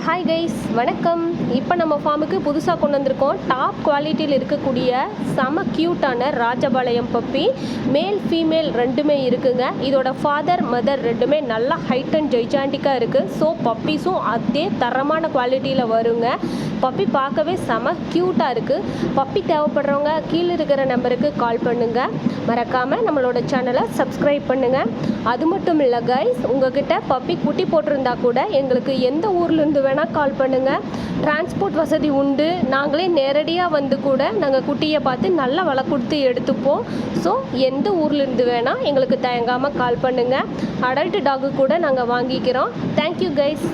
Hi guys, வணக்கம். இப்போ நம்ம ஃபார்முக்கு புதுசாக கொண்டு வந்திருக்கோம். டாப் குவாலிட்டியில் இருக்கக்கூடிய செம க்யூட்டான ராஜபாளையம் பப்பி. மேல் ஃபீமேல் ரெண்டுமே இருக்குங்க. இதோட ஃபாதர் மதர் ரெண்டுமே நல்லா ஹைட் அண்ட் ஜெய்ஜாண்டிக்காக இருக்குது. ஸோ பப்பீஸும் அதே தரமான குவாலிட்டியில் வருங்க. பப்பி பார்க்கவே செம க்யூட்டாக இருக்குது. பப்பி தேவைப்படுறவங்க கீழே இருக்கிற நம்பருக்கு கால் பண்ணுங்கள். மறக்காமல் நம்மளோட சேனலை சப்ஸ்கிரைப் பண்ணுங்கள். அது மட்டும் இல்லை கைஸ், உங்ககிட்ட பப்பி குட்டி போட்டிருந்தா கூட எங்களுக்கு எந்த ஊர்லேருந்து வேணால் கால் பண்ணுங்கள். டிரான்ஸ்போர்ட் வசதி உண்டு. நாங்களே நேரடியாக வந்து கூட நாங்கள் குட்டியை பார்த்து நல்லா விலை கொடுத்து எடுத்துப்போம். ஸோ எந்த ஊர்லேருந்து வேணால் எங்களுக்கு தயங்காமல் கால் பண்ணுங்கள். அடல்ட் டாகு கூட நாங்கள் வாங்கிக்கிறோம். Thank you guys.